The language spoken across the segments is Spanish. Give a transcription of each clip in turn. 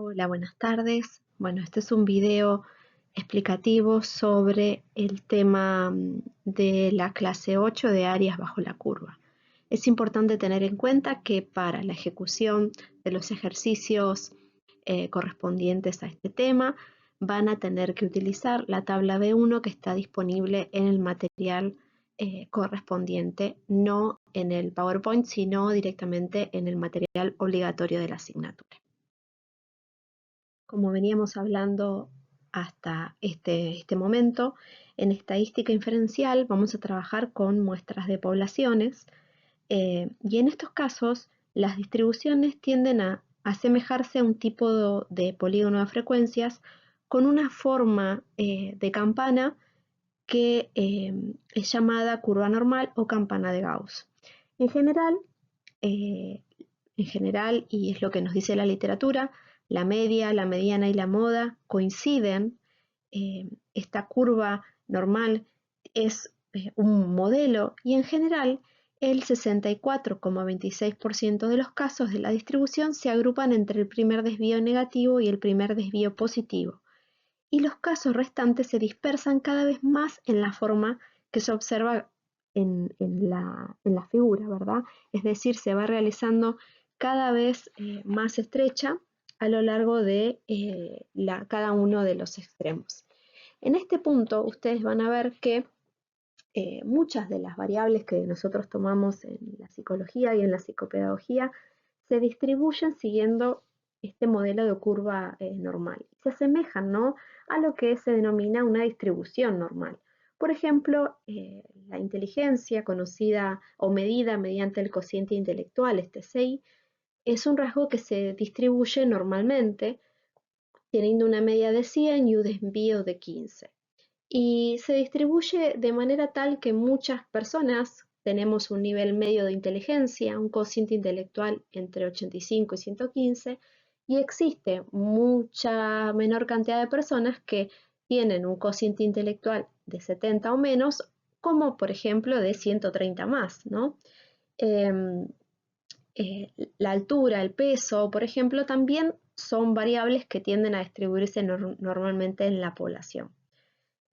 Hola, buenas tardes. Bueno, este es un video explicativo sobre el tema de la clase 8 de áreas bajo la curva. Es importante tener en cuenta que para la ejecución de los ejercicios correspondientes a este tema van a tener que utilizar la tabla B1 que está disponible en el material correspondiente, no en el PowerPoint, sino directamente en el material obligatorio de la asignatura. Como veníamos hablando hasta este momento, en estadística inferencial vamos a trabajar con muestras de poblaciones y en estos casos las distribuciones tienden a asemejarse a un tipo de polígono de frecuencias con una forma de campana que es llamada curva normal o campana de Gauss. En general, eh, y es lo que nos dice la literatura, la media, la mediana y la moda coinciden. Esta curva normal es un modelo y en general el 64,26% de los casos de la distribución se agrupan entre el primer desvío negativo y el primer desvío positivo, y los casos restantes se dispersan cada vez más en la forma que se observa en la figura, ¿verdad? Es decir, se va realizando cada vez más estrecha a lo largo de cada uno de los extremos. En este punto, ustedes van a ver que muchas de las variables que nosotros tomamos en la psicología y en la psicopedagogía se distribuyen siguiendo este modelo de curva normal. Se asemejan, ¿no?, a lo que se denomina una distribución normal. Por ejemplo, la inteligencia, conocida o medida mediante el cociente intelectual, este CI, es un rasgo que se distribuye normalmente, teniendo una media de 100 y un desvío de 15. Y se distribuye de manera tal que muchas personas tenemos un nivel medio de inteligencia, un cociente intelectual entre 85 y 115, y existe mucha menor cantidad de personas que tienen un cociente intelectual de 70 o menos, como por ejemplo de 130 más, ¿no? La altura, el peso, por ejemplo, también son variables que tienden a distribuirse normalmente en la población.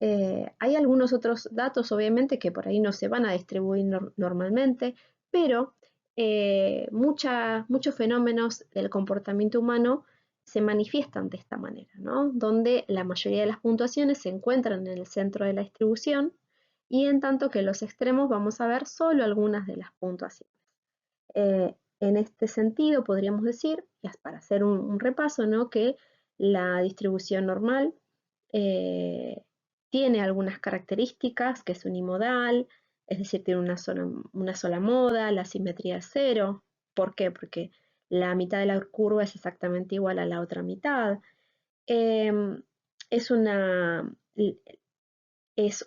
Hay algunos otros datos, obviamente, que por ahí no se van a distribuir normalmente, pero muchos fenómenos del comportamiento humano se manifiestan de esta manera, ¿no? Donde la mayoría de las puntuaciones se encuentran en el centro de la distribución y en tanto que en los extremos vamos a ver solo algunas de las puntuaciones. En este sentido, podríamos decir, para hacer un repaso, ¿no?, que la distribución normal tiene algunas características, que es unimodal, es decir, tiene una sola moda, la simetría es cero. ¿Por qué? Porque la mitad de la curva es exactamente igual a la otra mitad. Es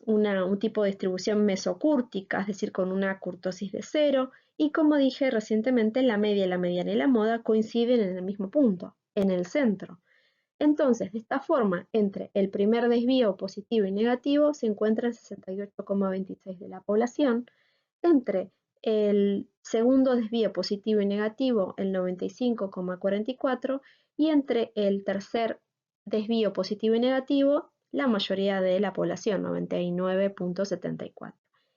un tipo de distribución mesocúrtica, es decir, con una curtosis de cero, y como dije recientemente, la media, la mediana y la moda coinciden en el mismo punto, en el centro. Entonces, de esta forma, entre el primer desvío positivo y negativo se encuentra el 68,26 de la población, entre el segundo desvío positivo y negativo el 95,44 y entre el tercer desvío positivo y negativo la mayoría de la población, 99,74.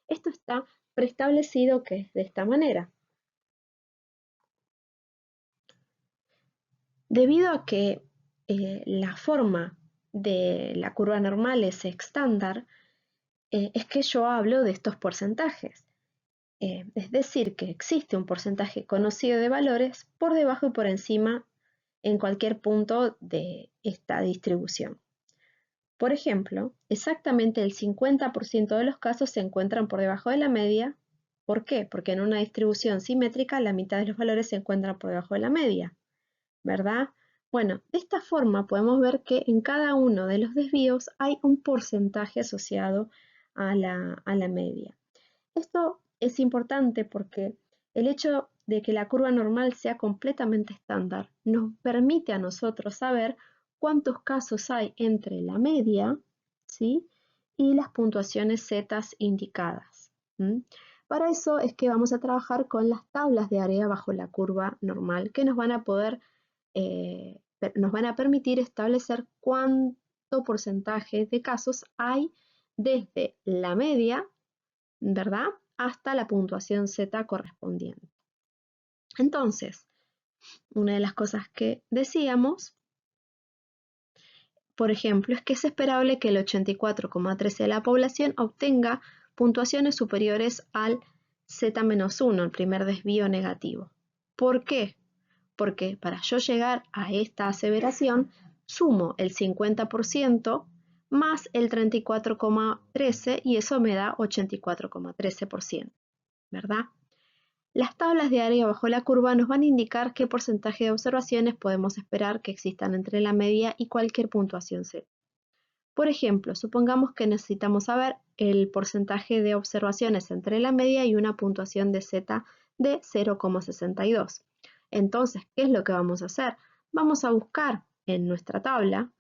Esto está preestablecido que es de esta manera. Debido a que la forma de la curva normal es estándar, es que yo hablo de estos porcentajes. Es decir, que existe un porcentaje conocido de valores por debajo y por encima en cualquier punto de esta distribución. Por ejemplo, exactamente el 50% de los casos se encuentran por debajo de la media. ¿Por qué? Porque en una distribución simétrica la mitad de los valores se encuentran por debajo de la media, ¿verdad? Bueno, de esta forma podemos ver que en cada uno de los desvíos hay un porcentaje asociado a la media. Esto es importante porque el hecho de que la curva normal sea completamente estándar nos permite a nosotros saber cuántos casos hay entre la media, ¿sí?, y las puntuaciones Z indicadas. Para eso es que vamos a trabajar con las tablas de área bajo la curva normal, que nos van a poder nos van a permitir establecer cuánto porcentaje de casos hay desde la media, ¿verdad?, hasta la puntuación Z correspondiente. Entonces, una de las cosas que decíamos, por ejemplo, es que es esperable que el 84,13% de la población obtenga puntuaciones superiores al Z-1, el primer desvío negativo. ¿Por qué? Porque para yo llegar a esta aseveración, sumo el 50% más el 34,13% y eso me da 84,13%, ¿verdad? Las tablas de área bajo la curva nos van a indicar qué porcentaje de observaciones podemos esperar que existan entre la media y cualquier puntuación Z. Por ejemplo, supongamos que necesitamos saber el porcentaje de observaciones entre la media y una puntuación de Z de 0,62. Entonces, ¿qué es lo que vamos a hacer? Vamos a buscar en nuestra tabla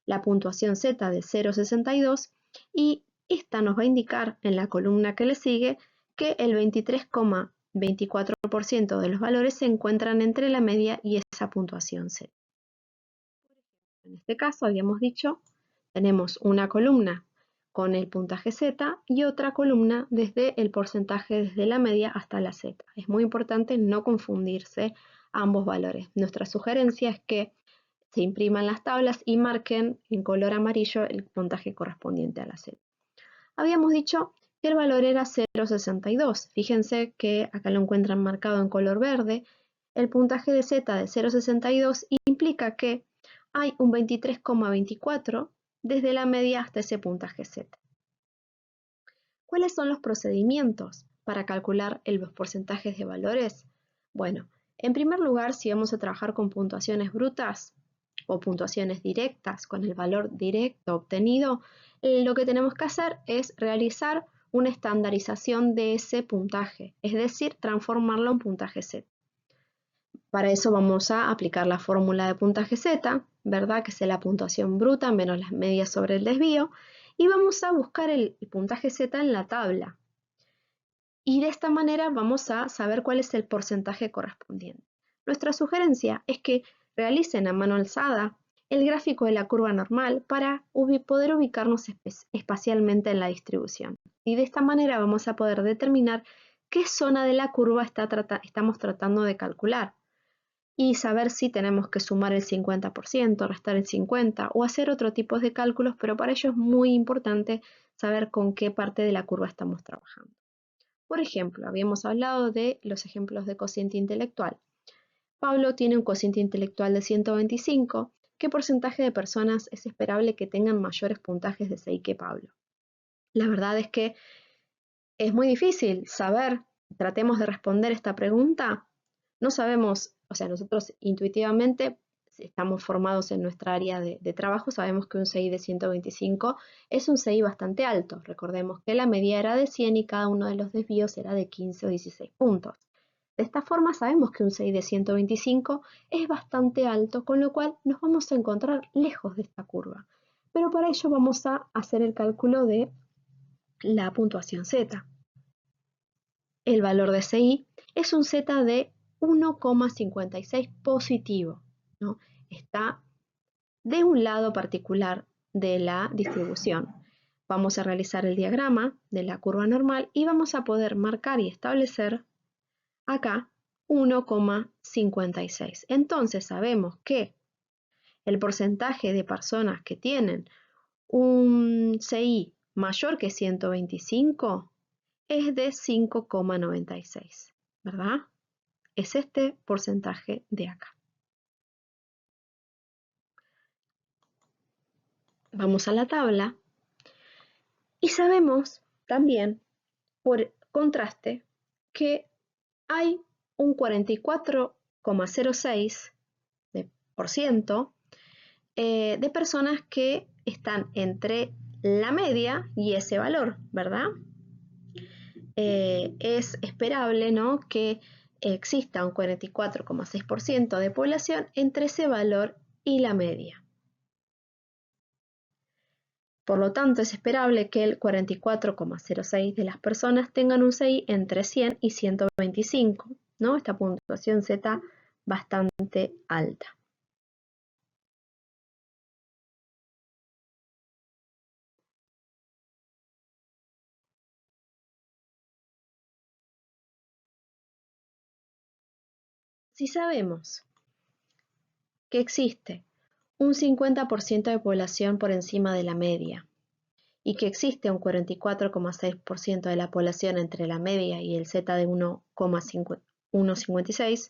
la puntuación Z de 0,62 y esta nos va a indicar en la columna que le sigue que el 23,24% de los valores se encuentran entre la media y esa puntuación Z. En este caso habíamos dicho, tenemos una columna con el puntaje Z y otra columna desde el porcentaje desde la media hasta la Z. Es muy importante no confundirse ambos valores. Nuestra sugerencia es que se impriman las tablas y marquen en color amarillo el puntaje correspondiente a la Z. Habíamos dicho que el valor era 0,62. Fíjense que acá lo encuentran marcado en color verde. El puntaje de Z de 0,62 implica que hay un 23,24 desde la media hasta ese puntaje Z. ¿Cuáles son los procedimientos para calcular los porcentajes de valores? Bueno, en primer lugar, si vamos a trabajar con puntuaciones brutas o puntuaciones directas con el valor directo obtenido, lo que tenemos que hacer es realizar una estandarización de ese puntaje, es decir, transformarlo en puntaje Z. Para eso vamos a aplicar la fórmula de puntaje Z, ¿verdad?, que es la puntuación bruta menos las medias sobre el desvío, y vamos a buscar el puntaje Z en la tabla. Y de esta manera vamos a saber cuál es el porcentaje correspondiente. Nuestra sugerencia es que realicen a mano alzada el gráfico de la curva normal para poder ubicarnos espacialmente en la distribución. Y de esta manera vamos a poder determinar qué zona de la curva estamos tratando de calcular y saber si tenemos que sumar el 50%, restar el 50% o hacer otro tipo de cálculos, pero para ello es muy importante saber con qué parte de la curva estamos trabajando. Por ejemplo, habíamos hablado de los ejemplos de cociente intelectual. Pablo tiene un cociente intelectual de 125. ¿Qué porcentaje de personas es esperable que tengan mayores puntajes de 6 que Pablo? La verdad es que es muy difícil saber. Tratemos de responder esta pregunta. No sabemos, o sea, nosotros intuitivamente estamos formados en nuestra área de trabajo, sabemos que un CI de 125 es un CI bastante alto. Recordemos que la media era de 100 y cada uno de los desvíos era de 15 o 16 puntos. De esta forma sabemos que un CI de 125 es bastante alto, con lo cual nos vamos a encontrar lejos de esta curva. Pero para ello vamos a hacer el cálculo de la puntuación Z. El valor de CI es un Z de 1,56 positivo, ¿no? Está de un lado particular de la distribución. Vamos a realizar el diagrama de la curva normal y vamos a poder marcar y establecer acá 1,56. Entonces sabemos que el porcentaje de personas que tienen un CI mayor que 125 es de 5,96, ¿verdad? Es este porcentaje de acá. Vamos a la tabla y sabemos también, por contraste, que hay un 44,06% de personas que están entre la media y ese valor, ¿verdad? Es esperable, ¿no?, que exista un 44,6% de población entre ese valor y la media. Por lo tanto, es esperable que el 44,06% de las personas tengan un CI entre 100 y 125, ¿no? Esta puntuación Z bastante alta. Si sabemos que existe un 50% de población por encima de la media y que existe un 44,6% de la población entre la media y el Z de 1,56,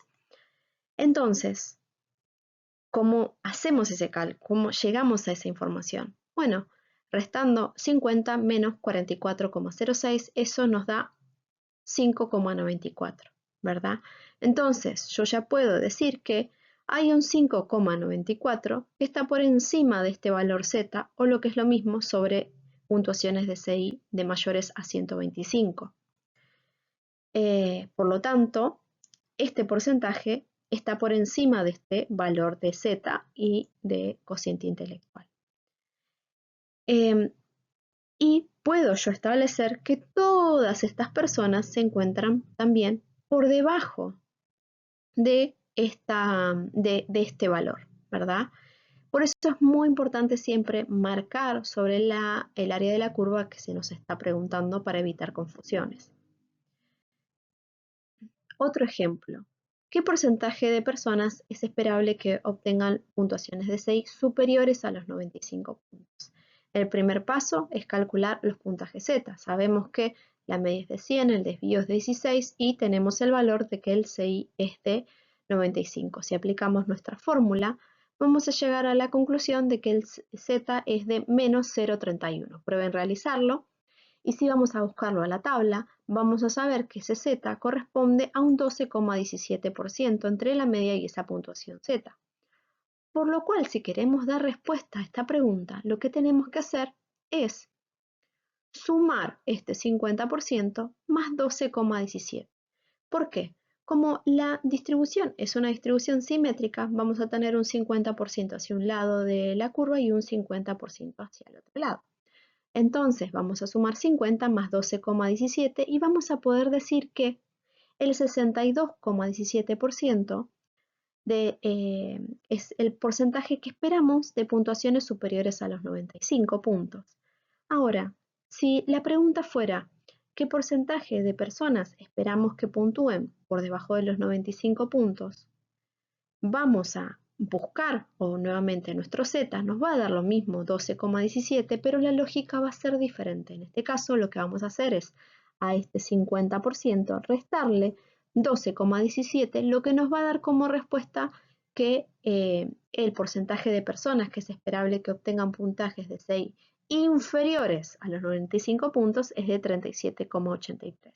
entonces, ¿cómo hacemos ese cálculo? ¿Cómo llegamos a esa información? Bueno, restando 50 menos 44,06, eso nos da 5,94, ¿verdad? Entonces, yo ya puedo decir que hay un 5,94 que está por encima de este valor Z, o lo que es lo mismo, sobre puntuaciones de CI de mayores a 125. Por lo tanto, este porcentaje está por encima de este valor de Z y de cociente intelectual. Y puedo yo establecer que todas estas personas se encuentran también por debajo de este valor, ¿verdad? Por eso es muy importante siempre marcar sobre el área de la curva que se nos está preguntando para evitar confusiones. Otro ejemplo. ¿Qué porcentaje de personas es esperable que obtengan puntuaciones de 6 superiores a los 95 puntos? El primer paso es calcular los puntajes Z. Sabemos que la media es de 100, el desvío es de 16 y tenemos el valor de que el CI es de 95. Si aplicamos nuestra fórmula, vamos a llegar a la conclusión de que el Z es de menos 0,31. Prueben realizarlo. Y si vamos a buscarlo a la tabla, vamos a saber que ese Z corresponde a un 12,17% entre la media y esa puntuación Z. Por lo cual, si queremos dar respuesta a esta pregunta, lo que tenemos que hacer es sumar este 50% más 12,17. ¿Por qué? Como la distribución es una distribución simétrica, vamos a tener un 50% hacia un lado de la curva y un 50% hacia el otro lado. Entonces vamos a sumar 50 más 12,17 y vamos a poder decir que el 62,17% es el porcentaje que esperamos de puntuaciones superiores a los 95 puntos. Ahora, si la pregunta fuera, ¿qué porcentaje de personas esperamos que puntúen por debajo de los 95 puntos? Vamos a buscar, o nuevamente nuestro Z nos va a dar lo mismo, 12,17, pero la lógica va a ser diferente. En este caso lo que vamos a hacer es a este 50% restarle 12,17, lo que nos va a dar como respuesta que el porcentaje de personas que es esperable que obtengan puntajes de 6 inferiores a los 95 puntos es de 37,83.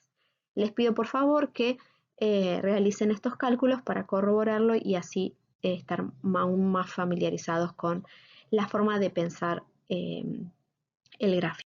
Les pido por favor que realicen estos cálculos para corroborarlo y así estar aún más familiarizados con la forma de pensar el gráfico.